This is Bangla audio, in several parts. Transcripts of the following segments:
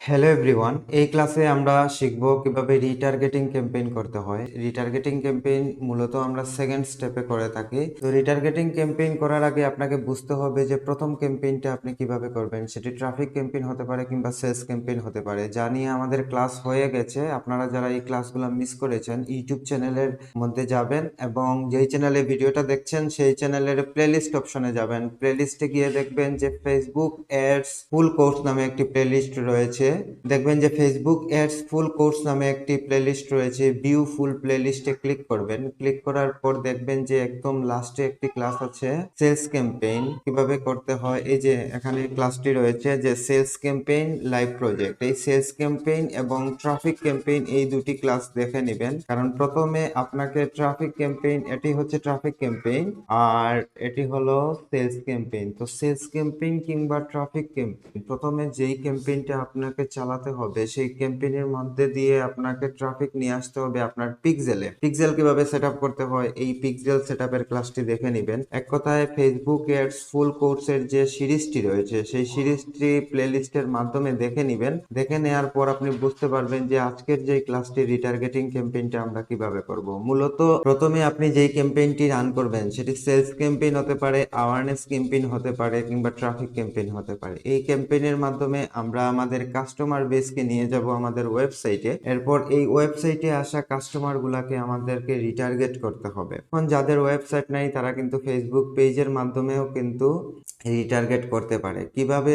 হ্যালো এভরিওয়ান, এই ক্লাসে আমরা শিখব কিভাবে রিটার্গেটিং ক্যাম্পেইন করতে হয়। রিটার্গেটিং ক্যাম্পেইন মূলত আমরা সেকেন্ড স্টেপে করে থাকি। তো রিটার্গেটিং ক্যাম্পেইন করার আগে আপনাকে বুঝতে হবে যে প্রথম ক্যাম্পেইনটা আপনি কিভাবে করবেন। সেটি ট্রাফিক ক্যাম্পেইন হতে পারে কিংবা সেলস ক্যাম্পেইন হতে পারে, যা নিয়ে আমাদের ক্লাস হয়ে গেছে। আপনারা যারা এই ক্লাসগুলো মিস করেছেন, ইউটিউব চ্যানেলের মধ্যে যাবেন এবং যেই চ্যানেলে ভিডিওটা দেখছেন সেই চ্যানেলের প্লেলিস্ট অপশনে যাবেন। প্লেলিস্টে গিয়ে দেখবেন যে ফেসবুক অ্যাডস ফুল কোর্স নামে একটি প্লেলিস্ট রয়েছে। দেখবেন যে ফেসবুক অ্যাডস ফুল কোর্স নামে একটি প্লেলিস্ট রয়েছে। ভিউ ফুল প্লেলিস্টে ক্লিক করবেন। ক্লিক করার পর দেখবেন যে একদম লাস্টে একটি ক্লাস আছে সেলস ক্যাম্পেইন কিভাবে করতে হয়। এই যে এখানে ক্লাসটি রয়েছে যে সেলস ক্যাম্পেইন লাইভ প্রজেক্ট। এই সেলস ক্যাম্পেইন এবং ট্রাফিক ক্যাম্পেইন এই দুটি ক্লাস দেখে নেবেন, কারণ প্রথমে আপনাকে ট্রাফিক ক্যাম্পেইন, এটি হচ্ছে ট্রাফিক ক্যাম্পেইন আর এটি হলো সেলস ক্যাম্পেইন। তো সেলস ক্যাম্পেইন কিংবা ট্রাফিক ক্যাম্পেইন, প্রথমে যেই ক্যাম্পেইনটা আপনাকে চালাতে হবে সেই ক্যাম্পেইনের মধ্যে দিয়ে আপনাকে ট্রাফিক নিয়ে আসতে হবে আপনার পিক্সেলে। পিক্সেল কিভাবে সেট আপ করতে হয় এই পিক্সেল সেট আপের ক্লাসটি দেখে নেবেন। এক কথায় ফেসবুক এডস ফুল কোর্সের যে সিরিজটি রয়েছে সেই সিরিজটি প্লেলিস্টের মাধ্যমে দেখে নেবেন। দেখে নেওয়ার পর আপনি বুঝতে পারবেন যে আজকের যে ক্লাসটি রিটার্গেটিং ক্যাম্পেইনটা আমরা কিভাবে করব। মূলত প্রথমে আপনি যেই ক্যাম্পেইনটি রান করবেন সেটি সেলস ক্যাম্পেইন হতে পারে, অ্যাওয়ারনেস ক্যাম্পেইন হতে পারে কিংবা ট্রাফিক ক্যাম্পেইন হতে পারে। এই ক্যাম্পেইনের মাধ্যমে আমরা আমাদের কাস্টমার বেসকে নিয়ে যাব আমাদের ওয়েবসাইটে। এরপর এই ওয়েবসাইটে আসা কাস্টমার গুলাকে আমাদেরকে রিটার্গেট করতে হবে। এখন যাদের ওয়েবসাইট নাই তারা কিন্তু ফেসবুক পেজের মাধ্যমেও কিন্তু রিটার্গেট করতে পারে। কিভাবে?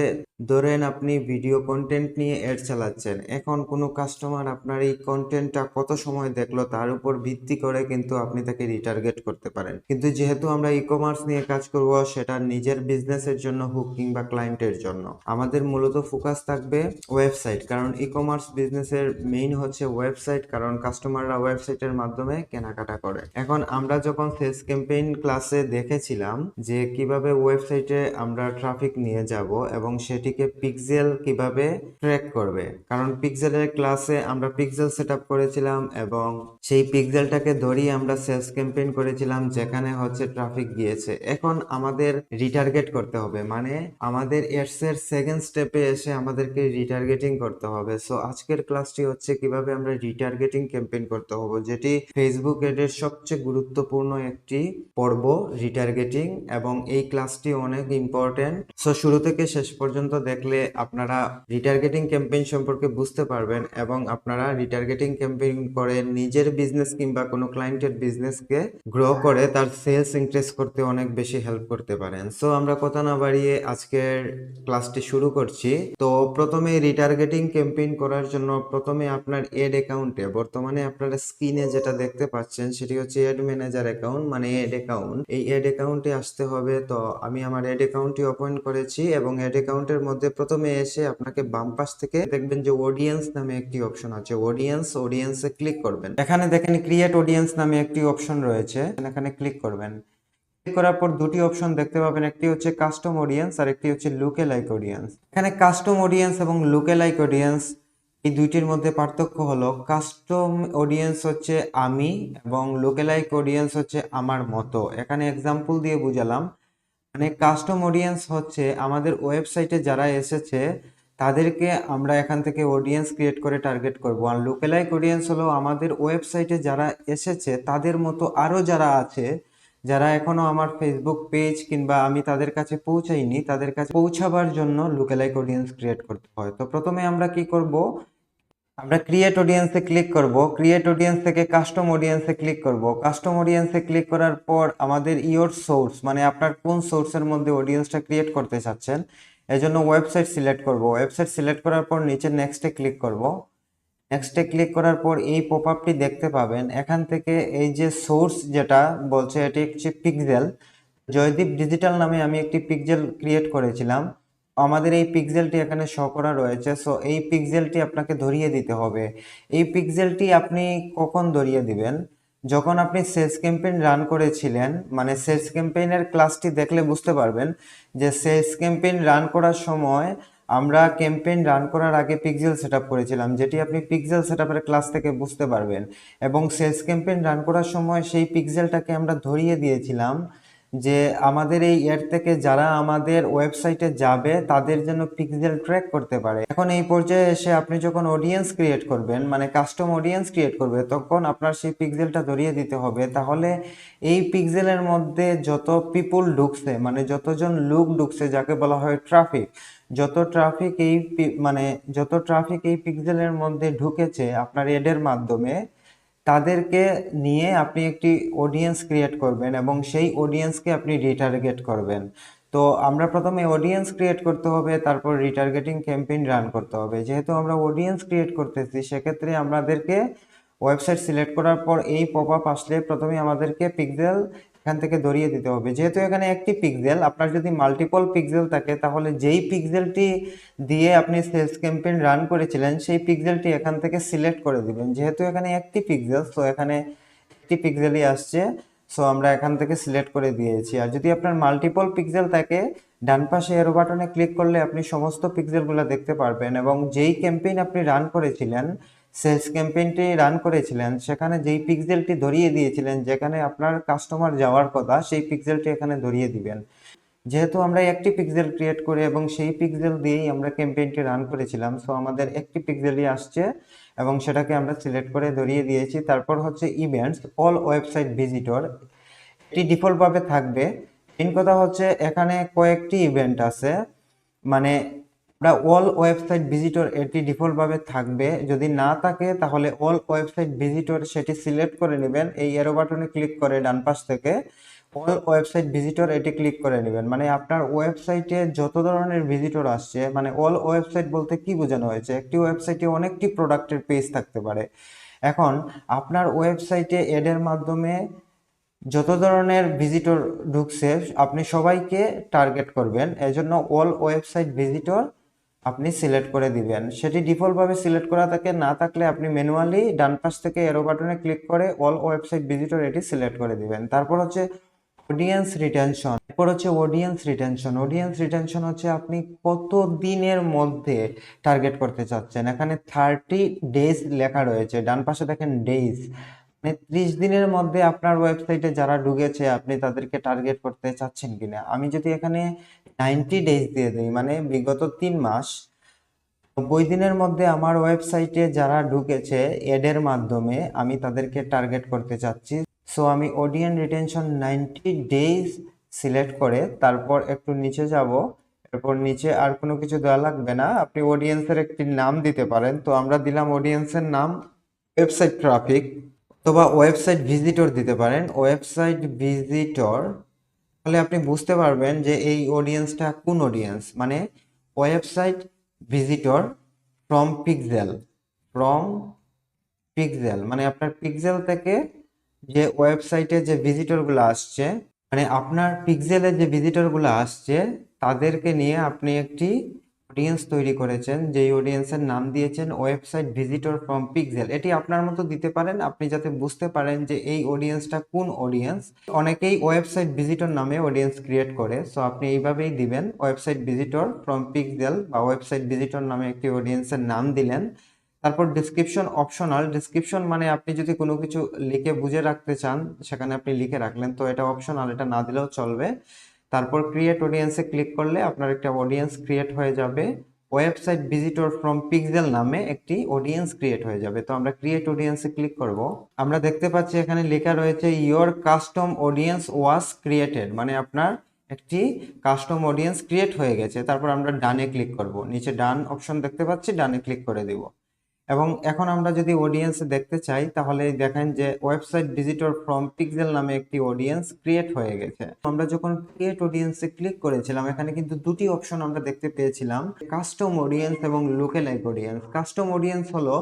ধরেন আপনি ভিডিও কন্টেন্ট নিয়ে অ্যাড চালাচ্ছেন, এখন কোনো কাস্টমার আপনার এই কন্টেন্টটা কত সময় দেখলো তার উপর ভিত্তি করে কিন্তু আপনি তাকে রিটার্গেট করতে পারেন। কিন্তু যেহেতু আমরা ই কমার্স নিয়ে কাজ করব, সেটা নিজের বিজনেসের জন্য হোক কিংবা ক্লায়েন্টের জন্য, আমাদের মূলত ফোকাস থাকবে ওয়েবসাইট। কারণ ই কমার্স বিজনেসের মেইন হচ্ছে ওয়েবসাইট, কারণ কাস্টমাররা ওয়েবসাইটের মাধ্যমে কেনাকাটা করে। এখন আমরা যখন সেলস ক্যাম্পেইন ক্লাসে দেখেছিলাম যে কিভাবে ওয়েবসাইটে আমরা ট্রাফিক নিয়ে যাব এবং সেটিকে পিক্সেল কিভাবে ট্র্যাক করবে, কারণ পিক্সেলের ক্লাসে আমরা পিক্সেল সেট আপ করেছিলাম এবং সেই পিক্সেলটাকে ধরিয়ে আমরা সেলস ক্যাম্পেইন করেছিলাম যেখানে হচ্ছে ট্রাফিক গিয়েছে। এখন আমাদের রিটার্গেট করতে হবে, মানে আমাদের এডস এর সেকেন্ড স্টেপে এসে আমাদেরকে রিটার্গেটিং করতে হবে। সো আজকের ক্লাসটি হচ্ছে কিভাবে আমরা রিটার্গেটিং ক্যাম্পেইন করতে হবে, যেটি ফেসবুক এডের সবচেয়ে গুরুত্বপূর্ণ একটি পর্ব রিটার্গেটিং, এবং এই ক্লাসটি অনেক ইম্পর্টেন্ট। সো শুরু থেকে শেষ পর্যন্ত দেখলে আপনারা রিটার্গেটিং ক্যাম্পেইন সম্পর্কে বুঝতে পারবেন এবং আপনারা রিটার্গেটিং ক্যাম্পেইন করে নিজের বিজনেস কিংবা কোনো ক্লায়েন্টের বিজনেসকে গ্রো করে তার সেলস ইনক্রিজ করতে অনেক বেশি হেল্প করতে পারেন। সো আমরা কথা না বাড়িয়ে আজকের ক্লাসটি শুরু করছি। তো প্রথমে রিটার্গেটিং ক্যাম্পেইন করার জন্য প্রথমে আপনার এড অ্যাকাউন্টে, বর্তমানে আপনারা স্ক্রিনে যেটা দেখতে পাচ্ছেন সেটি হচ্ছে এড ম্যানেজার অ্যাকাউন্ট, মানে এড অ্যাকাউন্ট। এই এড অ্যাকাউন্টে আসতে হবে। তো আমি আমার এড অ্যাকাউন্টটি ওপেন করেছি এবং এড অ্যাকাউন্টের মধ্যে প্রথমে এসে আপনাকে বাম পাশ থেকে দেখবেন যে অডিয়েন্স নামে একটি অপশন আছে। অডিয়েন্সে ক্লিক করবেন। এখানে দেখেন ক্রিয়েট অডিয়েন্স নামে একটি অপশন রয়েছে, এখানে ক্লিক করবেন। ক্লিক করার পর দুটি অপশন দেখতে পাবেন, একটি হচ্ছে কাস্টম অডিয়েন্স আর একটি হচ্ছে লুকে লাইক অডিয়েন্স। এখানে কাস্টম অডিয়েন্স এবং লুকে লাইক অডিয়েন্স এই দুইটির মধ্যে পার্থক্য হলো কাস্টম অডিয়েন্স হচ্ছে আমি এবং লুকে লাইক অডিয়েন্স হচ্ছে আমার মতো। এখানে এক্সাম্পল দিয়ে বুঝালাম, মানে কাস্টম অডিয়েন্স হচ্ছে আমাদের ওয়েবসাইটে যারা এসেছে তাদেরকে আমরা এখান থেকে অডিয়েন্স ক্রিয়েট করে টার্গেট করব। আর লুকেলাইক অডিয়েন্স হলো আমাদের ওয়েবসাইটে যারা এসেছে তাদের মতো আরো যারা আছে, যারা এখনো আমার ফেসবুক পেজ কিংবা আমি তাদের কাছে পৌঁছাইনি, তাদের কাছে পৌঁছাবার জন্য লুকেলাইক অডিয়েন্স ক্রিয়েট করতে হয়। তো প্রথমে আমরা কি করব, আমরা ক্রিয়েট অডিয়েন্সে ক্লিক করব। ক্রিয়েট অডিয়েন্স থেকে কাস্টম অডিয়েন্সে ক্লিক করব। কাস্টম অডিয়েন্সে ক্লিক করার পর আমাদের ইওর সোর্স, মানে আপনার কোন সোর্সের মধ্যে অডিয়েন্সটা ক্রিয়েট করতে চাচ্ছেন, এজন্য ওয়েবসাইট সিলেক্ট করব। ওয়েবসাইট সিলেক্ট করার পর নিচে নেক্সটে ক্লিক করব। নেক্সটে ক্লিক করার পর এই পপআপটি দেখতে পাবেন। এখান থেকে এই যে সোর্স যেটা বলছে এটি হচ্ছে পিক্সেল। জয়দীপ ডিজিটাল নামে আমি একটি পিক্সেল ক্রিয়েট করেছিলাম, আমাদের এই পিক্সেলটি এখানে শো করা রয়েছে। সো এই পিক্সেলটি আপনাকে ধরিয়ে দিতে হবে। এই পিক্সেলটি আপনি কখন ধরিয়ে দিবেন, যখন আপনি সেলস ক্যাম্পেইন রান করেছিলেন, মানে সেলস ক্যাম্পেইনের ক্লাসটি দেখলে বুঝতে পারবেন যে সেলস ক্যাম্পেইন রান করার সময় আমরা ক্যাম্পেইন রান করার আগে পিক্সেল সেটআপ করেছিলাম, যেটি আপনি পিক্সেল সেটআপের ক্লাস থেকে বুঝতে পারবেন। এবং সেলস ক্যাম্পেইন রান করার সময় সেই পিক্সেলটাকে আমরা ধরিয়ে দিয়েছিলাম যে আমাদের এই এর থেকে যারা আমাদের ওয়েবসাইটে যাবে তাদের জন্য পিক্সেল ট্র্যাক করতে পারে। এখন এই পর্যায়ে এসে আপনি যখন অডিয়েন্স ক্রিয়েট করবেন, মানে কাস্টম অডিয়েন্স ক্রিয়েট করবে, তখন আপনার সেই পিক্সেলটা ধরিয়ে দিতে হবে। তাহলে এই পিক্সেলের মধ্যে যত পিপুল ঢুকছে, মানে যতজন লোক ঢুকছে, যাকে বলা হয় ট্রাফিক, যত ট্রাফিক এই পিক্সেলের মধ্যে ঢুকেছে আপনার এডের মাধ্যমে, তাদেরকে নিয়ে আপনি একটি অডিয়েন্স ক্রিয়েট করবেন এবং সেই অডিয়েন্সকে আপনি রিটার্গেট করবেন। তো আমরা প্রথমে অডিয়েন্স ক্রিয়েট করতে হবে, তারপর রিটার্গেটিং ক্যাম্পেইন রান করতে হবে। যেহেতু আমরা অডিয়েন্স ক্রিয়েট করতেছি, সেক্ষেত্রে আমাদেরকে ওয়েবসাইট সিলেক্ট করার পর এই পপ আপ আসলে প্রথমে আমাদেরকে পিক্সেল এখান থেকে ধরিয়ে দিতে হবে। যেহেতু এখানে একটি পিক্সেল, আপনার যদি মাল্টিপল পিক্সেল থাকে তাহলে যেই পিক্সেলটি দিয়ে আপনি সেলস ক্যাম্পেইন রান করেছিলেন সেই পিক্সেলটি এখান থেকে সিলেক্ট করে দিবেন। যেহেতু এখানে একটি পিক্সেল, সো এখানে একটি পিক্সেলই আসছে, সো আমরা এখান থেকে সিলেক্ট করে দিয়েছি। আর যদি আপনার মাল্টিপল পিক্সেল থাকে, ডান পাশে এরো বাটনে ক্লিক করলে আপনি সমস্ত পিক্সেলগুলো দেখতে পারবেন এবং যেই ক্যাম্পেইন আপনি রান করেছিলেন, সেলস ক্যাম্পেইনটি রান করেছিলেন, সেখানে যেই পিক্সেলটি ধরিয়ে দিয়েছিলেন, যেখানে আপনার কাস্টমার যাওয়ার কথা, সেই পিক্সেলটি এখানে ধরিয়ে দিবেন। যেহেতু আমরা একটি পিক্সেল ক্রিয়েট করি এবং সেই পিক্সেল দিয়েই আমরা ক্যাম্পেইনটি রান করেছিলাম, সো আমাদের একটি পিক্সেলই আসছে এবং সেটাকে আমরা সিলেক্ট করে ধরিয়ে দিয়েছি। তারপর হচ্ছে ইভেন্টস অল ওয়েবসাইট ভিজিটর, এটি ডিফল্টভাবে থাকবে। মেন কথা হচ্ছে এখানে কয়েকটি ইভেন্ট আছে, মানে আমরা অল ওয়েবসাইট ভিজিটর এটি ডিফল্টভাবে থাকবে। যদি না থাকে তাহলে অল ওয়েবসাইট ভিজিটর সেটি সিলেক্ট করে নেবেন, এই এরো বাটনে ক্লিক করে ডান পাশ থেকে অল ওয়েবসাইট ভিজিটর এটি ক্লিক করে নেবেন। মানে আপনার ওয়েবসাইটে যত ধরনের ভিজিটর আসছে, মানে অল ওয়েবসাইট বলতে কি বোঝানো হয়েছে, একটি ওয়েবসাইটে অনেকটি প্রোডাক্টের পেজ থাকতে পারে। এখন আপনার ওয়েবসাইটে এডের মাধ্যমে যত ধরনের ভিজিটর ঢুকছে আপনি সবাইকে টার্গেট করবেন, এজন্য অল ওয়েবসাইট ভিজিটর আপনি সিলেক্ট করে দিবেন। সেটি ডিফল্টভাবে সিলেক্ট করা থাকে, না থাকলে আপনি ম্যানুয়ালি ডান পাশ থেকে এরো বাটনে ক্লিক করে অল ওয়েবসাইট ভিজিটর এটি সিলেক্ট করে দিবেন। তারপর হচ্ছে অডিয়েন্স রিটেনশন। এরপর হচ্ছে অডিয়েন্স রিটেনশন হচ্ছে আপনি কত দিনের মধ্যে টার্গেট করতে চাচ্ছেন। এখানে 30 ডেজ লেখা রয়েছে, ডান পাশে দেখেন ডেজ, মানে 30 দিনের মধ্যে আপনার ওয়েবসাইটে যারা ঢুকেছে আপনি তাদেরকে টার্গেট করতে চাচ্ছেন কিনা। আমি যদি এখানে 90 ডেজ দিয়ে দিই, মানে বিগত 3 মাস, 90 দিনের মধ্যে আমার ওয়েবসাইটে যারা ঢুকেছে এডের মাধ্যমে আমি তাদেরকে টার্গেট করতে চাচ্ছি। সো আমি অডিয়েন্স রিটেনশন 90 ডেজ সিলেক্ট করে তারপর একটু নিচে যাব। এরপর নিচে আর কোনো কিছু দেওয়া লাগবে না, আপনি অডিয়েন্সের একটি নাম দিতে পারেন। তো আমরা দিলাম অডিয়েন্সের নাম ওয়েবসাইট ট্রাফিক, অথবা ওয়েবসাইট ভিজিটর দিতে পারেন, ওয়েবসাইট ভিজিটর। তাহলে আপনি বুঝতে পারবেন যে এই অডিয়েন্সটা কোন অডিয়েন্স, মানে website visitor from pixel, from pixel, মানে আপনার পিক্সেল থেকে যে ওয়েবসাইটে যে ভিজিটরগুলো আসছে, মানে আপনার পিক্সেলে যে ভিজিটরগুলো আসছে তাদেরকে নিয়ে আপনি একটি অডিয়েন্স তৈরি করেছেন, যেই অডিয়েন্সের নাম দিয়েছেন ওয়েবসাইট ভিজিটর ফ্রম পিক্সেল। এটি আপনার মতো দিতে পারেন, আপনি যাতে বুঝতে পারেন যে এই অডিয়েন্সটা কোন অডিয়েন্স। অনেকেই ওয়েবসাইট ভিজিটর নামে অডিয়েন্স ক্রিয়েট করে, সো আপনি এইভাবেই দিবেন ওয়েবসাইট ভিজিটর ফ্রম পিক্সেল বা ওয়েবসাইট ভিজিটর নামে একটি অডিয়েন্সের নাম দিলেন। তারপর ডিসক্রিপশন অপশনাল, ডিসক্রিপশন মানে আপনি যদি কোনো কিছু লিখে বুঝে রাখতে চান সেখানে আপনি লিখে রাখলেন, তো এটা অপশনাল, এটা না দিলেও চলবে। তারপর ক্রিয়েট অডিয়েন্সে ক্লিক করলে আপনার একটা অডিয়েন্স ক্রিয়েট হয়ে যাবে, ওয়েবসাইট ভিজিটর ফ্রম পিক্সেল নামে একটি অডিয়েন্স ক্রিয়েট হয়ে যাবে। তো আমরা ক্রিয়েট অডিয়েন্সে ক্লিক করব, আমরা দেখতে পাচ্ছি এখানে লেখা রয়েছে your custom audience was created, মানে আপনার একটি কাস্টম অডিয়েন্স ক্রিয়েট হয়ে গেছে। তারপর আমরা ডানে ক্লিক করব, নিচে ডান অপশন দেখতে পাচ্ছি, ডানে ক্লিক করে দিব। এবং এখন আমরা যদি অডিয়েন্স দেখতে চাই তাহলে দেখেন যে ওয়েবসাইট ভিজিটর ফ্রম পিক্সেল নামে একটি অডিয়েন্স ক্রিয়েট হয়ে গেছে। আমরা যখন ক্রিয়েট অডিয়েন্সে ক্লিক করেছিলাম এখানে কিন্তু দুটি অপশন আমরা দেখতে পেয়েছিলাম, কাস্টম অডিয়েন্স এবং লুকেলাইক অডিয়েন্স। কাস্টম অডিয়েন্স হলো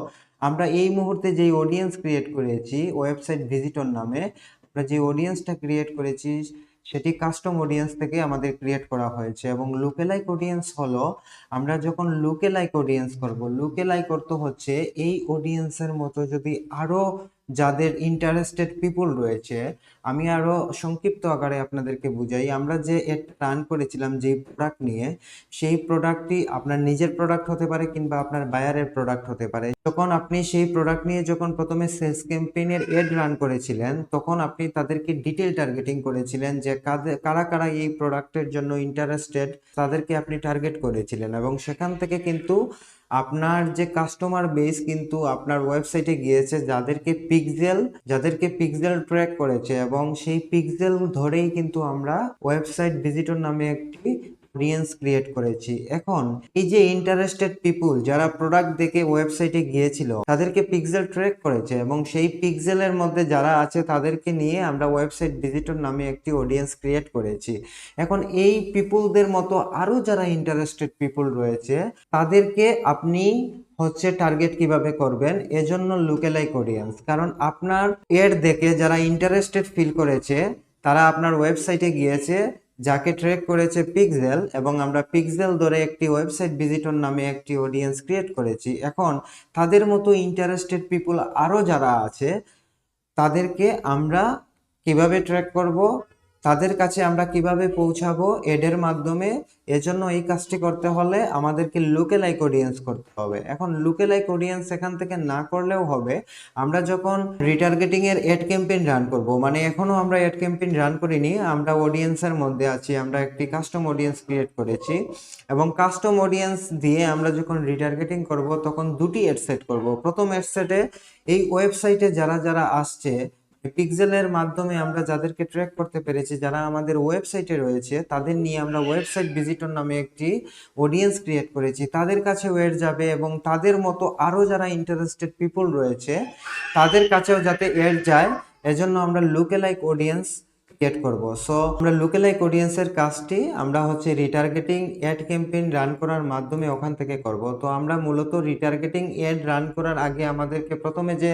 আমরা এই মুহূর্তে যেই অডিয়েন্স ক্রিয়েট করেছি ওয়েবসাইট ভিজিটর নামে, আমরা যে অডিয়েন্সটা ক্রিয়েট করেছি সেটি কাস্টম অডিয়েন্স থেকে আমাদের ক্রিয়েট করা হয়েছে। এবং লুকেলাইক অডিয়েন্স হলো আমরা যখন লুকেলাইক অডিয়েন্স করব, লুকেলাইক অর্থ হচ্ছে এই অডিয়েন্সের মতো যদি আরো যাদের ইন্টারেস্টেড পিপুল রয়েছে, আমি আরো সংক্ষিপ্ত আকারে আপনাদেরকে বুঝাই। আমরা যে এড রান করেছিলাম যে প্রোডাক্ট নিয়ে, সেই প্রোডাক্টটি আপনার নিজের প্রোডাক্ট হতে পারে কিংবা আপনার বায়ারের প্রোডাক্ট হতে পারে। যখন আপনি সেই প্রোডাক্ট নিয়ে যখন প্রথমে সেলস ক্যাম্পেইনের এড রান করেছিলেন, তখন আপনি তাদেরকে ডিটেল টার্গেটিং করেছিলেন যে কারা কারা এই প্রোডাক্টের জন্য ইন্টারেস্টেড, তাদেরকে আপনি টার্গেট করেছিলেন। এবং সেখান থেকে কিন্তু আপনার যে কাস্টমার বেস কিন্তু আপনার ওয়েবসাইটে গিয়েছে যাদেরকে পিক্সেল ট্র্যাক করেছে, এবং সেই পিক্সেল ধরেই কিন্তু আমরা ওয়েবসাইট ভিজিটর নামে একটি অডিয়েন্স ক্রিয়েট করেছি। এখন এই যে ইন্টারেস্টেড পিপুল যারা প্রোডাক্ট দেখে ওয়েবসাইটে গিয়েছিল, তাদেরকে পিক্সেল ট্র্যাক করেছে, এবং সেই পিক্সেলের মধ্যে যারা আছে তাদেরকে নিয়ে আমরা ওয়েবসাইট ভিজিটর নামে একটি অডিয়েন্স ক্রিয়েট করেছি। এখন এই পিপুলদের মতো আরো যারা ইন্টারেস্টেড পিপুল রয়েছে, তাদেরকে আপনি টার্গেট কিভাবে করবেন, এজন্য লুকেলাইক অডিয়েন্স। কারণ আপনার এড দেখে যারা ইন্টারেস্টেড ফিল করেছে, তারা আপনার ওয়েবসাইটে গিয়েছে, যাকে ট্র্যাক করেছে পিক্সেল, এবং আমরা পিক্সেল ধরে একটি ওয়েবসাইট ভিজিটর নামে একটি অডিয়েন্স ক্রিয়েট করেছি। এখন তাদের মতো ইন্টারেস্টেড পিপুল আরো যারা আছে, তাদেরকে আমরা কিভাবে ট্র্যাক করব, তাদের কাছে আমরা কিভাবে পৌঁছাবো এডের মাধ্যমে, এজন্য এই কাজটি করতে হলে আমাদেরকে লুকেলাইক অডিয়েন্স করতে হবে। এখন লুকেলাইক অডিয়েন্স এখান থেকে না করলেও হবে। আমরা যখন রিটার্গেটিং এর এড ক্যাম্পেইন রান করব, মানে এখনো আমরা এড ক্যাম্পেইন রান করিনি, আমরা অডিয়েন্সের মধ্যে আছি, আমরা একটি কাস্টম অডিয়েন্স ক্রিয়েট করেছি, এবং কাস্টম অডিয়েন্স দিয়ে আমরা যখন রিটার্গেটিং করব, তখন দুটি এড সেট করব। প্রথম এড সেটে এই ওয়েবসাইটে যারা যারা আসছে, পিক্সেলের মাধ্যমে আমরা যাদেরকে ট্র্যাক করতে পেরেছি, যারা আমাদের ওয়েবসাইটে রয়েছে, তাদের নিয়ে আমরা ওয়েবসাইট ভিজিটর নামে একটি অডিয়েন্স ক্রিয়েট করেছি। তাদের কাছে ওয়েট যাবে, এবং তাদের মতো আরো যারা ইন্টারেস্টেড পিপল রয়েছে, তাদের কাছেও যাতে এড যায়, এজন্য আমরা লুকেলাইক অডিয়েন্স ক্রিয়েট করব। সো আমরা লুকেলাইক অডিয়েন্সের কাজটি আমরা রিটার্গেটিং অ্যাড ক্যাম্পেইন রান করার মাধ্যমে ওখান থেকে করব। তো আমরা মূলত রিটার্গেটিং অ্যাড রান করার আগে আমাদেরকে প্রথমে যে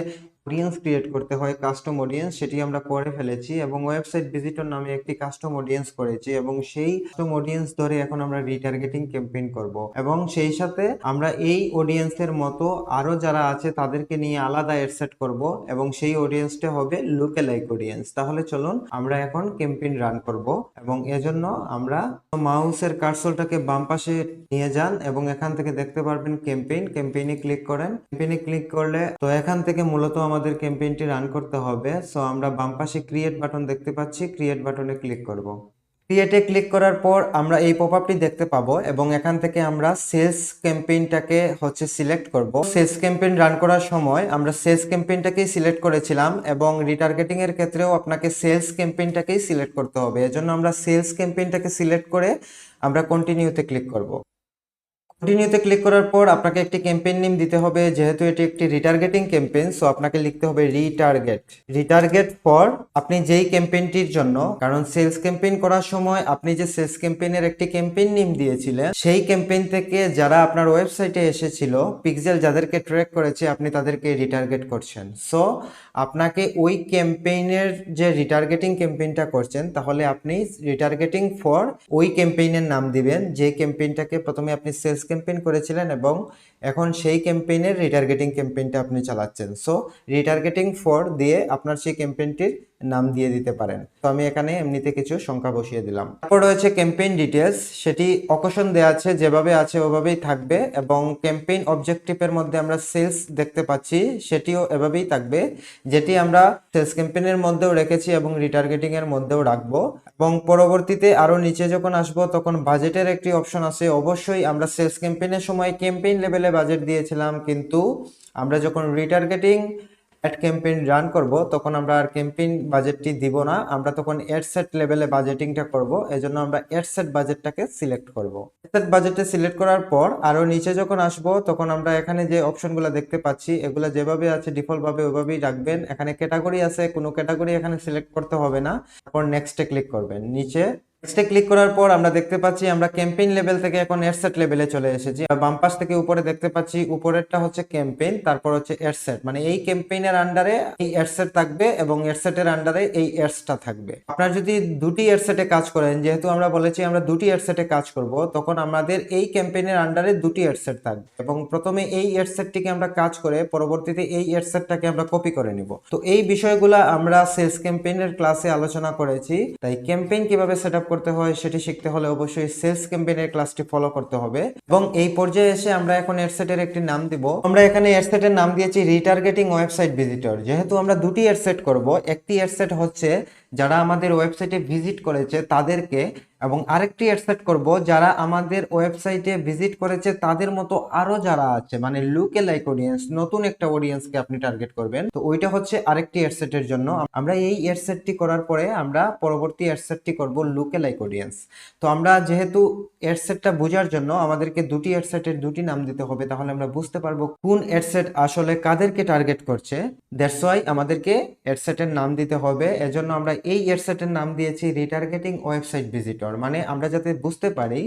অডিয়েন্স ক্রিয়েট করতে হয়, কাস্টম অডিয়েন্স, সেটি আমরা করে ফেলেছি, এবং ওয়েবসাইট ভিজিটর নামে একটি কাস্টম অডিয়েন্স করেছি, এবং সেই কাস্টম অডিয়েন্স ধরে এখন আমরা রিটার্গেটিং ক্যাম্পেইন করব। এবং সেই সাথে আমরা এই অডিয়েন্সের মতো আরো যারা আছে তাদেরকে নিয়ে আলাদা এড সেট করব, এবং সেই অডিয়েন্সটা হবে লুকেলাইক অডিয়েন্স। তাহলে চলুন আমরা এখন ক্যাম্পেইন রান করব, এবং এজন্য আমরা মাউসের কার্সরটাকে বাম পাশে নিয়ে যান, এবং এখান থেকে দেখতে পারবেন ক্যাম্পেইনে ক্লিক করেন। ক্যাম্পেইনে ক্লিক করলে তো এখান থেকে মূলত আমাদের ক্যাম্পেইনটি রান করতে হবে। সো আমরা বাম পাশে ক্রিয়েট বাটন দেখতে পাচ্ছি, ক্রিয়েট বাটনে ক্লিক করব। ক্রিয়েটে ক্লিক করার পর আমরা এই পপআপটি দেখতে পাবো, এবং এখান থেকে আমরা সেলস ক্যাম্পেইনটাকে সিলেক্ট করব। সেলস ক্যাম্পেইন রান করার সময় আমরা সেলস ক্যাম্পেইনটাকেই সিলেক্ট করেছিলাম, এবং রিটার্গেটিং এর ক্ষেত্রেও আপনাকে সেলস ক্যাম্পেইনটাকেই সিলেক্ট করতে হবে। এজন্য আমরা সেলস ক্যাম্পেইনটাকে সিলেক্ট করে আমরা কন্টিনিউতে ক্লিক করব। কন্টিনিউতে ক্লিক করার পর আপনাকে একটি ক্যাম্পেইন নেম দিতে হবে, যেহেতু এটি একটি রিটার্গেটিং ক্যাম্পেইন, সো আপনাকে লিখতে হবে রিটার্গেট ফর আপনি যেই ক্যাম্পেইনটির জন্য। কারণ সেলস ক্যাম্পেইন করার সময় আপনি যে সেলস ক্যাম্পেইনের একটি ক্যাম্পেইন নেম দিয়েছিলেন, সেই ক্যাম্পেইন থেকে যারা আপনার ওয়েবসাইটে এসেছিল, পিক্সেল যাদেরকে ট্র্যাক করেছে, আপনি তাদেরকে রিটার্গেট করছেন। সো আপনাকে ওই ক্যাম্পেইনের যে রিটার্গেটিং ক্যাম্পেইনটা করছেন, তাহলে আপনি রিটার্গেটিং ফর ওই ক্যাম্পেইনের নাম দিবেন, যে ক্যাম্পেইনটাকে প্রথমে আপনি সেলস ক্যাম্পেইন করেছিলেন, এবং এখন সেই ক্যাম্পেইনের রিটার্গেটিং ক্যাম্পেইনটা আপনি চালাচ্ছেন। সো রিটার্গেটিং ফর দিয়ে আপনার সেই ক্যাম্পেইনটির নাম দিয়ে দিতে পারেন। তো আমি এখানে এমনিতে কিছু সংখ্যা বসিয়ে দিলাম। তারপর রয়েছে ক্যাম্পেইন ডিটেলস, সেটি অকশন দেওয়া আছে, যেভাবে আছে ওভাবেই থাকবে, এবং ক্যাম্পেইন অবজেক্টিভের মধ্যে আমরা সেলস দেখতে পাচ্ছি, সেটিও এভাবেই থাকবে, যেটি আমরা সেলস ক্যাম্পেইনের মধ্যেও রেখেছি এবং রিটার্গেটিং এর মধ্যেও রাখবো। এবং পরবর্তীতে আরো নিচে যখন আসবো, তখন বাজেটের একটি অপশন আছে। অবশ্যই আমরা সেলস ক্যাম্পেইনের সময় ক্যাম্পেইন লেভেলে বাজেট দিয়েছিলাম, কিন্তু আমরা যখন রিটার্গেটিং অ্যাড ক্যাম্পেইন রান করব, তখন আমরা আর ক্যাম্পেইন বাজেটটি দিব না, আমরা তখন অ্যাড সেট লেভেলে বাজেটিংটা করব। এজন্য আমরা অ্যাড সেট বাজেটটাকে সিলেক্ট করব। অ্যাড সেট বাজেটে সিলেক্ট করার পর আরো নিচে যখন আসবো, তখন আমরা এখানে যে অপশনগুলো দেখতে পাচ্ছি, এগুলো যেভাবে আছে ডিফল্ট ভাবে ওইভাবেই রাখবেন। এখানে ক্যাটাগরি আছে, কোনো ক্যাটাগরি এখানে সিলেক্ট করতে হবে না। তারপর নেক্সটে ক্লিক করবেন। নিচে নেক্সটে ক্লিক করার পর আমরা দেখতে পাচ্ছি আমরা ক্যাম্পেইন লেভেল থেকে এখন এডসেট লেভেলে চলে এসেছি। বাম পাশ থেকে উপরে দেখতে পাচ্ছি উপরেরটা হচ্ছে ক্যাম্পেইন, তারপর হচ্ছে এডসেট, মানে এই ক্যাম্পেইনের আন্ডারে এই এডসেট থাকবে এবং এডসেটের আন্ডারে এই এডসটা থাকবে। আপনার যদি দুটি এডসেটে কাজ করেন, যেহেতু আমরা বলেছি আমরা দুটি এডসেটে কাজ করব, তখন আমাদের এই ক্যাম্পেইনের আন্ডারে দুটি এডসেট থাকবে এবং প্রথমে এই এডসেটটিকে আমরা কাজ করে পরবর্তীতে এই এডসেটটাকে আমরা কপি করে নিব। তো এই বিষয়গুলো আমরা সেলস ক্যাম্পেইনের ক্লাসে আলোচনা করেছি, তাই ক্যাম্পেইন কিভাবে সেট আপ করতে হয় সেটি শিখতে হলে অবশ্যই সেলস ক্যাম্পেইনের ক্লাসটি ফলো করতে হবে। এবং এই পর্যায়ে এসে আমরা এখন এডসেটের একটি নাম দিব। আমরা এখানে এডসেটের নাম দিয়েছি রিটার্গেটিং ওয়েবসাইট ভিজিটর। যেহেতু আমরা দুটি এডসেট করব, একটি এডসেট হচ্ছে যারা আমাদের ওয়েবসাইটে ভিজিট করেছে তাদেরকে, এবং আরেকটি এডসেট করব যারা আমাদের ওয়েবসাইটে ভিজিট করেছে তাদের মতো আরো যারা আছে, মানে লুকে লাইক অডিয়েন্স, নতুন একটা অডিয়েন্সকে আপনি টার্গেট করবেন। তো ওইটা হচ্ছে আরেকটি এডসেটের জন্য। আমরা এই এডসেটটি করার পরে আমরা পরবর্তী এডসেটটি করব লুকে লাইক অডিয়েন্স। তো আমরা যেহেতু এডসেটটা বোঝার জন্য আমাদেরকে দুটি এডসেটের দুটি নাম দিতে হবে, তাহলে আমরা বুঝতে পারবো কোন এডসেট আসলে কাদেরকে টার্গেট করছে। দ্যাটস ওয়াই আমাদেরকে এডসেটের নাম দিতে হবে। এজন্য আমরা এই এডসেটের নাম দিয়েছি রিটার্গেটিং ওয়েবসাইট ভিজিটর, মানে আমরা যাতে বুঝতে পারি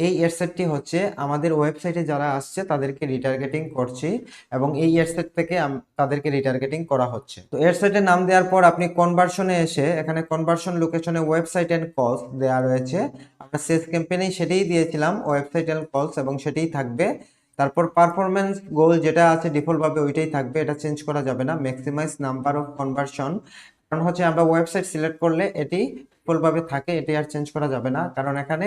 এই এডসেটটি হচ্ছে আমাদের ওয়েবসাইটে যারা আসছে তাদেরকে রিটার্গেটিং করছি এবং এই এডসেট থেকে তাদেরকে রিটার্গেটিং করা হচ্ছে। তো এডসেটের নাম দেওয়ার পর আপনি কনভার্সনে এসে এখানে কনভার্সন লোকেশনে ওয়েবসাইট এন্ড কলস দেওয়া রয়েছে। আমরা সেলস ক্যাম্পেইনে সেটাই দিয়েছিলাম, ওয়েবসাইট এন্ড কলস, এবং সেটাই থাকবে। তারপর পারফরমেন্স গোল যেটা আছে ডিফল্ট ভাবে ওইটাই থাকবে, এটা চেঞ্জ করা যাবে না। ম্যাক্সিমাইজ নাম্বার অফ কনভার্সন, কারণ হচ্ছে আমরা ওয়েবসাইট সিলেক্ট করলে এটি ডিফল্ট ভাবে থাকে, এটি আর চেঞ্জ করা যাবে না, কারণ এখানে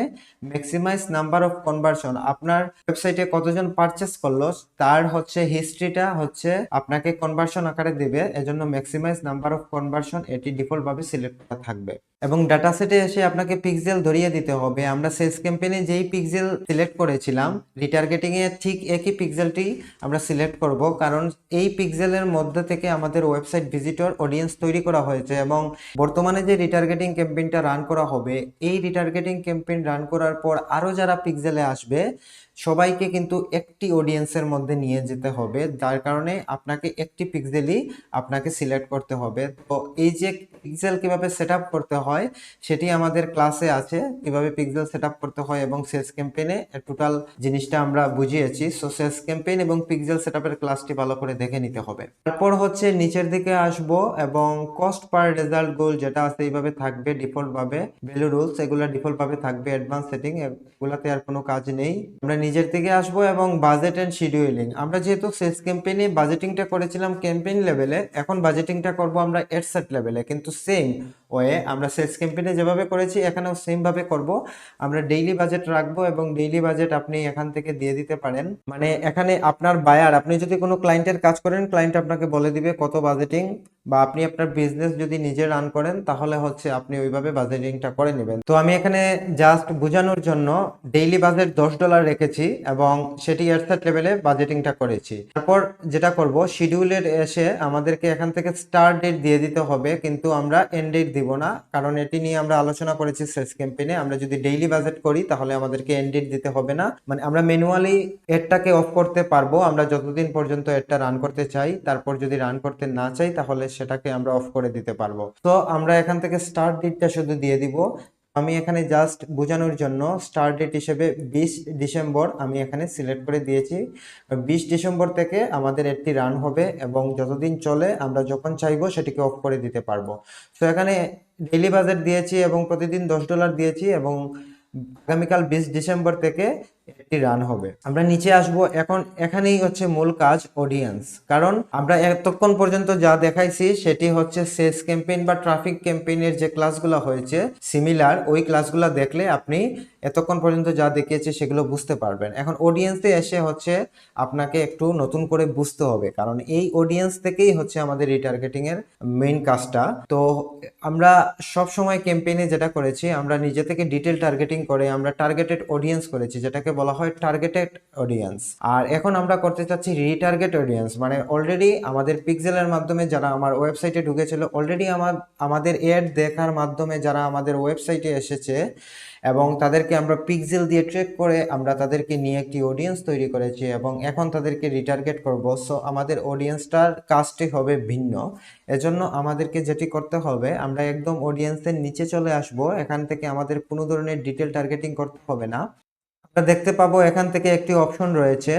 ম্যাক্সিমাইজ নাম্বার অফ কনভার্সন, আপনার ওয়েবসাইটে কতজন পারচেস করলো তার হচ্ছে হিস্ট্রিটা হচ্ছে আপনাকে কনভার্সন আকারে দিবে। এজন্য ম্যাক্সিমাইজ নাম্বার অফ কনভার্সন এটি ডিফল্ট ভাবে সিলেক্ট করা থাকবে। এবং ডাটা সেটে এসে আপনাকে পিক্সেল ধরিয়ে দিতে হবে। আমরা সেলস ক্যাম্পেইনে যেই পিক্সেল সিলেক্ট করেছিলাম রিটার্গেটিং এ ঠিক একই পিক্সেলটি আমরা সিলেক্ট করব, কারণ এই পিক্সেলের মধ্যে থেকে আমাদের ওয়েবসাইট ভিজিটর অডিয়েন্স তৈরি করা হয়েছে। এবং বর্তমানে যে রিটার্গেটিং ক্যাম্পেইনটা রান করা হবে, এই রিটার্গেটিং ক্যাম্পেইন রান করার পর আরো যারা পিক্সেলে আসবে সবাইকে কিন্তু একটি অডিয়েন্সের মধ্যে নিয়ে যেতে হবে, যার কারণে আপনাকে একটি পিক্সেলই আপনাকে সিলেক্ট করতে হবে। তো এই যে পিক্সেল কিভাবে সেটআপ করতে হয় সেটি আমাদের ক্লাসে আছে, কিভাবে পিক্সেল সেটআপ করতে হয়, এবং সেলস ক্যাম্পেইনে টোটাল জিনিসটা আমরা বুঝিয়েছি। সো সেলস ক্যাম্পেইন এবং পিক্সেল সেটআপের ক্লাসটি ভালো করে দেখে নিতে হবে। তারপর হচ্ছে নিচের দিকে আসব এবং কস্ট পার রেজাল্ট গোল যেটা আছে এইভাবে থাকবে ডিফল্ট ভাবে। ভ্যালু রুলস এগুলা ডিফল্ট ভাবে থাকবে। অ্যাডভান্স সেটিং এগুলাতে আর কোনো কাজ নেই। আমরা নিজের থেকে আসবো এবং বাজেট এন্ড শিডিউলিং। আমরা যেহেতু সেলস ক্যাম্পেইনে বাজেটিংটা করেছিলাম ক্যাম্পেইন লেভেলে, এখন বাজেটিংটা করব আমরা এডসেট লেভেলে, কিন্তু সেম ওয়ে আমরা সেলস ক্যাম্পেইনে যেভাবে করেছি এখানেও সেম ভাবে করব। আমরা ডেইলি বাজেট রাখবো এবং ডেইলি বাজেট আপনি এখান থেকে দিয়ে দিতে পারেন। মানে এখানে আপনার বায়ার, আপনি যদি কোনো ক্লায়েন্টের কাজ করেন ক্লায়েন্ট আপনাকে বলে দিবে কত বাজেটিং, বা আপনি আপনার বিজনেস যদি নিজে রান করেন তাহলে হচ্ছে আপনি ওইভাবে বাজেটিংটা করে নেবেন। তো আমি এখানে জাস্ট বোঝানোর জন্য ডেইলি বাজেট $10 রেখেছি এবং সেটি এডসেট লেভেলে বাজেটিংটা করেছি। তারপর যেটা করব, শিডিউলের এসে আমাদেরকে এখান থেকে স্টার্ট ডেট দিয়ে দিতে হবে, কিন্তু আমরা এন্ড ডেট দিব না, কারণ এটি নিয়ে আমরা আলোচনা করেছি সেলস ক্যাম্পেইনে। আমরা যদি ডেইলি বাজেট করি তাহলে আমাদেরকে এন্ড ডেট দিতে হবে না, মানে আমরা ম্যানুয়ালি এডটাকে অফ করতে পারবো আমরা যতদিন পর্যন্ত এডটা রান করতে চাই। তারপর যদি রান করতে না চাই তাহলে সেটাকে আমরা অফ করে দিতে পারবো। তো আমরা এখান থেকে স্টার্ট ডেটটা শুধু দিয়ে দিব। আমি এখানে জাস্ট বোঝানোর জন্য স্টার্ট ডেট হিসেবে 20 ডিসেম্বর আমি এখানে সিলেক্ট করে দিয়েছি। 20 ডিসেম্বর থেকে আমাদের এডটি রান হবে এবং যতদিন চলে আমরা যখন চাইবো সেটিকে অফ করে দিতে পারবো। তো এখানে ডেইলি বাজেট দিয়েছি এবং প্রতিদিন $10 দিয়েছি এবং আগামীকাল 20 ডিসেম্বর থেকে এটি রান হবে। আমরা নিচে আসব। এখন এখানেই হচ্ছে মূল কাজ, অডিয়েন্স। কারণ আমরা এতক্ষণ পর্যন্ত যা দেখাইছি সেটি হচ্ছে সেলস ক্যাম্পেইন বা ট্রাফিক ক্যাম্পেইনের যে ক্লাসগুলো হয়েছে সিমিলার, ওই ক্লাসগুলো দেখলে আপনি এতক্ষণ পর্যন্ত যা দেখিয়েছে সেগুলো বুঝতে পারবেন। এখন অডিয়েন্সে এসে হচ্ছে আপনাকে একটু নতুন করে বুঝতে হবে, কারণ এই অডিয়েন্স থেকেই হচ্ছে আমাদের রিটার্গেটিং এর মেইন কাজটা। তো আমরা সব সময় ক্যাম্পেইনে যেটা করেছি, আমরা নিজে থেকে ডিটেল টার্গেটিং করে আমরা টার্গেটেড অডিয়েন্স করেছি, যেটাকে বলা হয় টার্গেটেড অডিয়েন্স। আর এখন আমরা করতে চাচ্ছি রিটার্গেট অডিয়েন্স, মানে অলরেডি আমাদের পিক্সেলের মাধ্যমে যারা আমার ওয়েবসাইটে ঢুকেছিল, অলরেডি আমাদের অ্যাড দেখার মাধ্যমে যারা আমাদের ওয়েবসাইটে এসেছে এবং তাদেরকে আমরা পিক্সেল দিয়ে ট্র্যাক করে আমরা তাদেরকে নিয়ে একটি অডিয়েন্স তৈরি করেছি এবং এখন তাদেরকে রিটার্গেট করব। সো আমাদের অডিয়েন্সটার কাজটি হবে ভিন্ন। এজন্য আমাদেরকে যেটি করতে হবে, আমরা একদম অডিয়েন্সের নিচে চলে আসব। এখান থেকে আমাদের কোনো ধরনের ডিটেল টার্গেটিং করতে হবে না। আমরা দেখতে পাবো এখান থেকে একটি অপশন রয়েছে,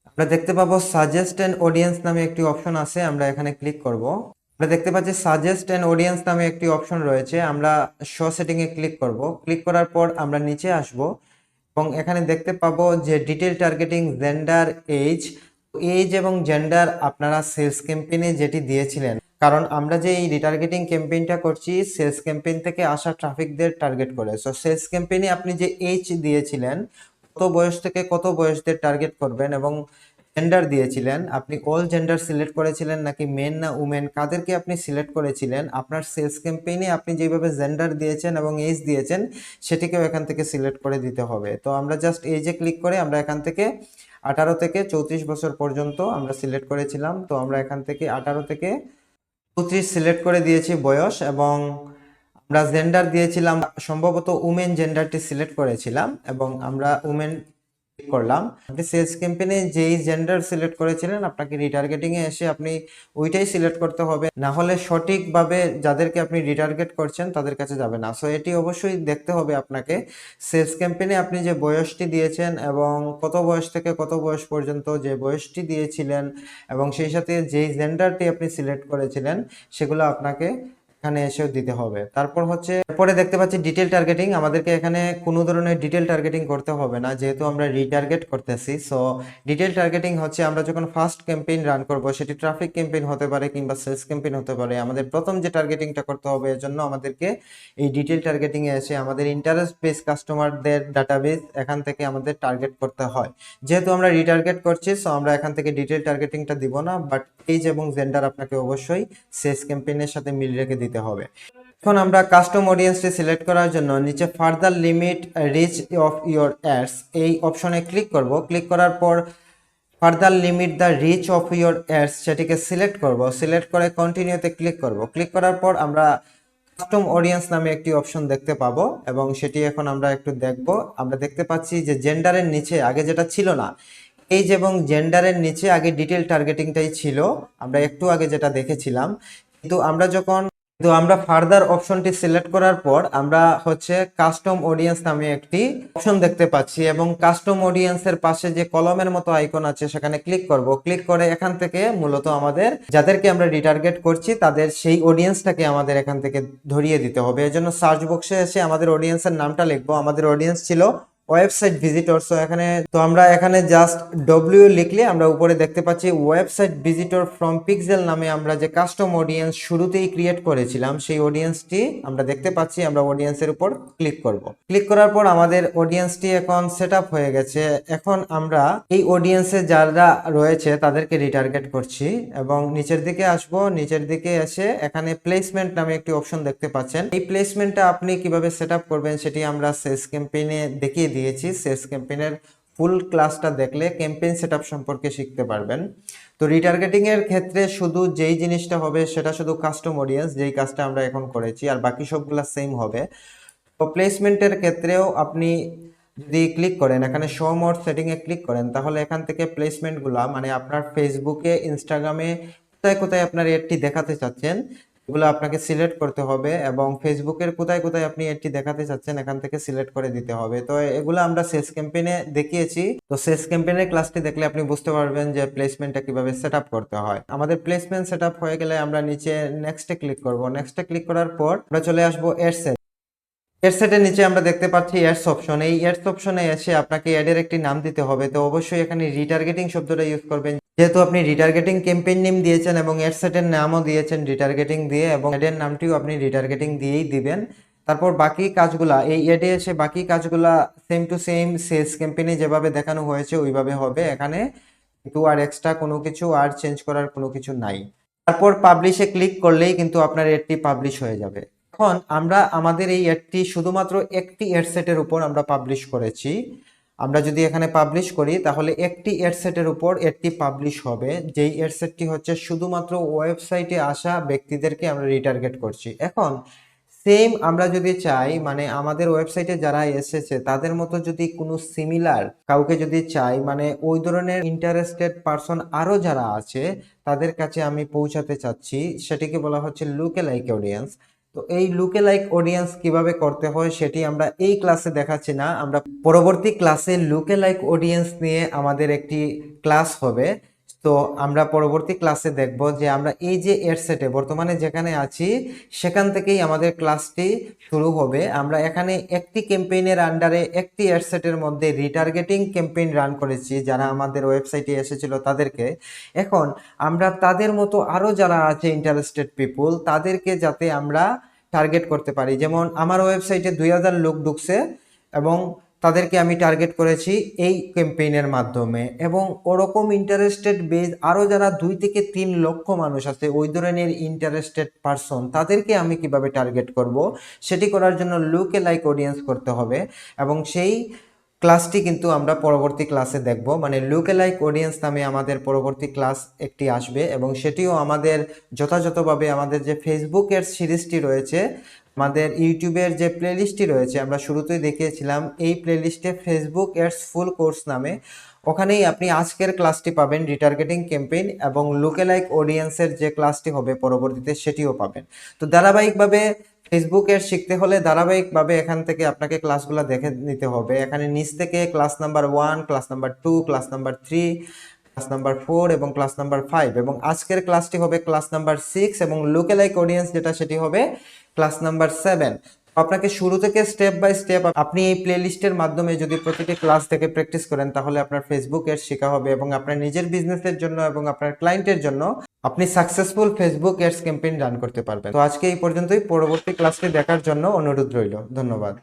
আমরা দেখতে পাবো সাজেস্ট অ্যান অডিয়েন্স নামে একটি অপশন আছে, আমরা এখানে ক্লিক করব। আমরা দেখতে পাচ্ছি সাজেস্ট অ্যান অডিয়েন্স নামে একটি অপশন রয়েছে, আমরা শো সেটিং এ ক্লিক করব। ক্লিক করার পর আমরা নিচে আসব এবং এখানে দেখতে পাবো যে detail targeting, gender, age. Age এবং জেন্ডার আপনারা সেলস ক্যাম্পেইনে যেটি দিয়েছিলেন, কারণ আমরা যে এই রিটার্গেটিং ক্যাম্পেইনটা করছি সেলস ক্যাম্পেইন থেকে আসা ট্রাফিকদের টার্গেট করে। সো সেলস ক্যাম্পেইনে আপনি যে এজ দিয়েছিলেন, কত বয়স থেকে কত বয়সদের টার্গেট করবেন, এবং জেন্ডার দিয়েছিলেন, আপনি অল জেন্ডার সিলেক্ট করেছিলেন নাকি মেন না উমেন, কাদেরকে আপনি সিলেক্ট করেছিলেন, আপনার সেলস ক্যাম্পেইনে আপনি যেভাবে জেন্ডার দিয়েছেন এবং এজ দিয়েছেন সেটিকেও এখান থেকে সিলেক্ট করে দিতে হবে। তো আমরা জাস্ট এজে ক্লিক করে আমরা এখান থেকে 18 থেকে 34 বছর পর্যন্ত আমরা সিলেক্ট করেছিলাম। তো আমরা এখান থেকে 18 থেকে 34 সিলেক্ট করে দিয়েছি বয়স, এবং আমরা জেন্ডার দিয়েছিলাম সম্ভবত উমেন জেন্ডারটি সিলেক্ট করেছিলাম এবং আমরা উমেন করলাম। আপনি সেলস ক্যাম্পেইনে যেই জেন্ডার সিলেক্ট করেছিলেন আপনাকে রিটার্গেটিং এ এসে আপনি ওইটাই সিলেক্ট করতে হবে, না হলে সঠিকভাবে যাদেরকে আপনি রিটার্গেট করছেন তাদের কাছে যাবে না। সো এটি অবশ্যই দেখতে হবে আপনাকে সেলস ক্যাম্পেইনে আপনি যে বয়সটি দিয়েছেন এবং কত বয়স থেকে কত বয়স পর্যন্ত যে বয়সটি দিয়েছিলেন এবং সেই সাথে যেই জেন্ডারটি আপনি সিলেক্ট করেছিলেন সেগুলো আপনাকে এখানে এসেও দিতে হবে। তারপর হচ্ছে এরপরে দেখতে পাচ্ছি ডিটেল টার্গেটিং, আমাদেরকে এখানে কোনো ধরনের ডিটেল টার্গেটিং করতে হবে না যেহেতু আমরা রিটার্গেট করতেছি। সো ডিটেল টার্গেটিং হচ্ছে আমরা যখন ফার্স্ট ক্যাম্পেইন রান করব, সেটি ট্রাফিক ক্যাম্পেইন হতে পারে কিংবা সেলস ক্যাম্পেইন হতে পারে, আমাদের প্রথম যে টার্গেটিংটা করতে হবে এর জন্য আমাদেরকে এই ডিটেল টার্গেটিং এ এসে আমাদের ইন্টারেস্ট বেস কাস্টমারদের ডাটাবেস এখান থেকে আমাদের টার্গেট করতে হয়। যেহেতু আমরা রিটার্গেট করছি সো আমরা এখান থেকে ডিটেল টার্গেটিংটা দিব না, বাট এজ এবং জেন্ডার আপনাকে অবশ্যই সেলস ক্যাম্পেইনের সাথে মিল রেখে দিতে হবে। এখন আমরা কাস্টম অডিয়েন্সটি সিলেক্ট করার জন্য নিচে further limit reach of your ads এই অপশনে ক্লিক করব। ক্লিক করার পর further limit the reach of your ads সেটিকে সিলেক্ট করব। সিলেক্ট করে কন্টিনিউতে ক্লিক করব। ক্লিক করার পর আমরা কাস্টম অডিয়েন্স নামে একটি অপশন দেখতে পাবো এবং সেটি এখন আমরা একটু দেখব। আমরা দেখতে পাচ্ছি যে জেন্ডারের নিচে আগে যেটা ছিল না, এজ এবং জেন্ডারের নিচে আগে ডিটেল টার্গেটিংটাই ছিল, আমরা একটু আগে যেটা দেখেছিলাম। কিন্তু আমরা ফার্দার অপশনটি সিলেক্ট করার পর আমরা হচ্ছে কাস্টম অডিয়েন্স নামে একটি অপশন দেখতে পাচ্ছি এবং কাস্টম অডিয়েন্সের পাশে যে কলমের মতো আইকন আছে সেখানে ক্লিক করব। ক্লিক করে এখান থেকে মূলত আমাদের যাদেরকে আমরা রিটার্গেট করছি তাদের সেই অডিয়েন্সটাকে আমাদের এখান থেকে ধরিয়ে দিতে হবে। এর জন্য সার্চ বক্সে এসে আমাদের অডিয়েন্সের নামটা লিখবো। আমাদের অডিয়েন্স ছিল ওয়েবসাইট ভিজিটর। সো আমরা এখানে জাস্ট ডব্লিউ লিখলে আমরা উপরে দেখতে পাচ্ছি ওয়েবসাইট ভিজিটর ফ্রম পিক্সেল নামে আমরা যে কাস্টম অডিয়েন্স শুরুতেই ক্রিয়েট করেছিলাম সেই অডিয়েন্সটি আমরা দেখতে পাচ্ছি। আমরা অডিয়েন্সের উপর ক্লিক করব। ক্লিক করার পর আমাদের অডিয়েন্সটি এখন সেট আপ হয়ে গেছে। এখন আমরা এই অডিয়েন্সে যারা রয়েছে তাদেরকে রিটার্গেট করছি এবং নিচের দিকে আসব। নিচের দিকে এসে এখানে প্লেসমেন্ট নামে একটি অপশন দেখতে পাচ্ছেন। এই প্লেসমেন্টটা আপনি কিভাবে সেট আপ করবেন সেটি আমরা সেলস ক্যাম্পেইনে দেখিয়ে দিয়েছি। সেলস ক্যাম্পেইনের ফুল ক্লাসটা দেখলে ক্যাম্পেইন সেটআপ সম্পর্কে শিখতে পারবেন। তো রিটার্গেটিং এর ক্ষেত্রে শুধু যেই জিনিসটা হবে সেটা শুধু কাস্টম অডিয়েন্স, যেই কাজটা আমরা এখন করেছি, আর বাকি সবগুলা সেম হবে। তো প্লেসমেন্টের ক্ষেত্রেও আপনি যদি ক্লিক করেন এখানে শো মোর সেটিং এ ক্লিক করেন তাহলে এখান থেকে প্লেসমেন্টগুলা মানে আপনার ফেসবুকে, ইনস্টাগ্রামে কোথায় কোথায় আপনার এডটি দেখাতে চাচ্ছেন এগুলো আপনাকে সিলেক্ট করতে হবে এবং ফেসবুকের কোথায় কোথায় আপনি এডটি দেখাতে চাচ্ছেন এখান থেকে সিলেক্ট করে দিতে হবে। তো এগুলো আমরা সেলস ক্যাম্পেইনে দেখিয়েছি। তো সেলস ক্যাম্পেইনের ক্লাসটি দেখলে আপনি বুঝতে পারবেন যে প্লেসমেন্টটা কিভাবে সেটআপ করতে হয়। আমাদের প্লেসমেন্ট সেটআপ হয়ে গেলে আমরা নিচে নেক্সটে ক্লিক করব। নেক্সটে ক্লিক করার পর আমরা চলে আসব এর নিচে আমরা দেখতে পাচ্ছি অ্যাডস অপশন। এই অ্যাডস অপশনে এসে আপনাকে অ্যাডের একটি নাম দিতে হবে। তো অবশ্যই এখানে রিটার্গেটিং শব্দটা ইউজ করবেন, যেহেতু আপনি রিটার্গেটিং ক্যাম্পেইন নেম দিয়েছেন এবং অ্যাডসেটের নামও দিয়েছেন রিটার্গেটিং দিয়ে, এবং অ্যাডের নামটিও আপনি রিটার্গেটিং দিয়েই দিবেন। তারপর বাকি কাজগুলা এই অ্যাডে এসে বাকি কাজগুলা সেম টু সেম সেলস ক্যাম্পেইনে যেভাবে দেখানো হয়েছে ওইভাবে হবে। এখানে কিন্তু আর এক্সট্রা কোনো কিছু আর চেঞ্জ করার কোনো কিছু নাই। তারপর পাবলিশে ক্লিক করলেই কিন্তু আপনার অ্যাডটি পাবলিশ হয়ে যাবে। এখন আমরা আমাদের এই অ্যাডটি শুধুমাত্র একটি অ্যাড সেটের উপর আমরা পাবলিশ করেছি। আমরা যদি এখানে পাবলিশ করি তাহলে একটি এডসেটের উপর একটি পাবলিশ হবে, যেই এডসেটটি হচ্ছে শুধুমাত্র ওয়েবসাইটে আসা ব্যক্তিদেরকে আমরা রিটার্গেট করছি। এখন সেম আমরা যদি চাই, মানে আমাদের ওয়েবসাইটে যারা এসেছে তাদের মতো যদি কোনো সিমিলার কাউকে যদি চাই, মানে ওই ধরনের ইন্টারেস্টেড পারসন আরো যারা আছে তাদের কাছে আমি পৌঁছাতে চাচ্ছি, সেটিকে বলা হচ্ছে লুকে লাইক অডিয়েন্স। তো এই লুকে লাইক অডিয়েন্স কিভাবে করতে হয় সেটি আমরা এই ক্লাসে দেখাচ্ছি না, আমরা পরবর্তী ক্লাসে লুকে লাইক অডিয়েন্স নিয়ে আমাদের একটি ক্লাস হবে। তো আমরা পরবর্তী ক্লাসে দেখব যে আমরা এই যে এডসেটে বর্তমানে যেখানে আছি সেখান থেকেই আমাদের ক্লাসটি শুরু হবে। আমরা এখানে একটি ক্যাম্পেইনের আন্ডারে একটি এডসেটের মধ্যে রিটার্গেটিং ক্যাম্পেইন রান করেছি যারা আমাদের ওয়েবসাইটে এসেছিল তাদেরকে। এখন আমরা তাদের মতো আরো যারা আছে ইন্টারেস্টেড পিপুল তাদেরকে যাতে আমরা টার্গেট করতে পারি। যেমন আমার ওয়েবসাইটে 2000 লোক ঢুকছে এবং তাদেরকে আমি টার্গেট করেছি এই ক্যাম্পেইনের মাধ্যমে, এবং ওরকম ইন্টারেস্টেড বেজ আরও যারা 2 থেকে 3 লক্ষ মানুষ আছে ওই ধরনের ইন্টারেস্টেড পারসন তাদেরকে আমি কিভাবে টার্গেট করব, সেটি করার জন্য লুকে লাইক অডিয়েন্স করতে হবে। এবং সেই ক্লাসটি কিন্তু আমরা পরবর্তী ক্লাসে দেখব, মানে লুকে লাইক অডিয়েন্স নামে আমাদের পরবর্তী ক্লাস একটি আসবে, এবং সেটিও আমাদের যথাযথভাবে আমাদের যে ফেসবুকের সিরিজটি রয়েছে, আমাদের ইউটিউবের যে প্লেলিস্টটি রয়েছে, আমরা শুরুতেই দেখিয়েছিলাম এই প্লেলিস্টে ফেসবুক এডস ফুল কোর্স নামে, ওখানেই আপনি আজকের ক্লাসটি পাবেন রিটার্গেটিং ক্যাম্পেইন, এবং লুকে লাইক অডিয়েন্সের যে ক্লাসটি হবে পরবর্তীতে সেটিও পাবেন। তো ধারাবাহিকভাবে ফেসবুক এর শিখতে হলে ধারাবাহিকভাবে এখান থেকে আপনাকে ক্লাসগুলো দেখে নিতে হবে। এখানে নিচ থেকে class number 1, class number 2, class number 3, class number 4 এবং ক্লাস নাম্বার 5, এবং আজকের ক্লাসটি হবে ক্লাস নাম্বার 6, এবং লুকে লাইক অডিয়েন্স যেটা সেটি হবে ক্লাস নাম্বার 7। আপনাকে শুরু থেকে স্টেপ বাই স্টেপ আপনি এই প্লেলিস্টের মাধ্যমে যদি প্রতিটি ক্লাস থেকে প্র্যাকটিস করেন তাহলে আপনার ফেসবুক এর শেখা হবে, এবং আপনার নিজের বিজনেসের জন্য এবং আপনার ক্লায়েন্টের জন্য আপনি successful Facebook ads campaign run করতে পারবেন। তো আজকে এই পর্যন্তই, পরবর্তী ক্লাসটি দেখার জন্য অনুরোধ রইল। ধন্যবাদ।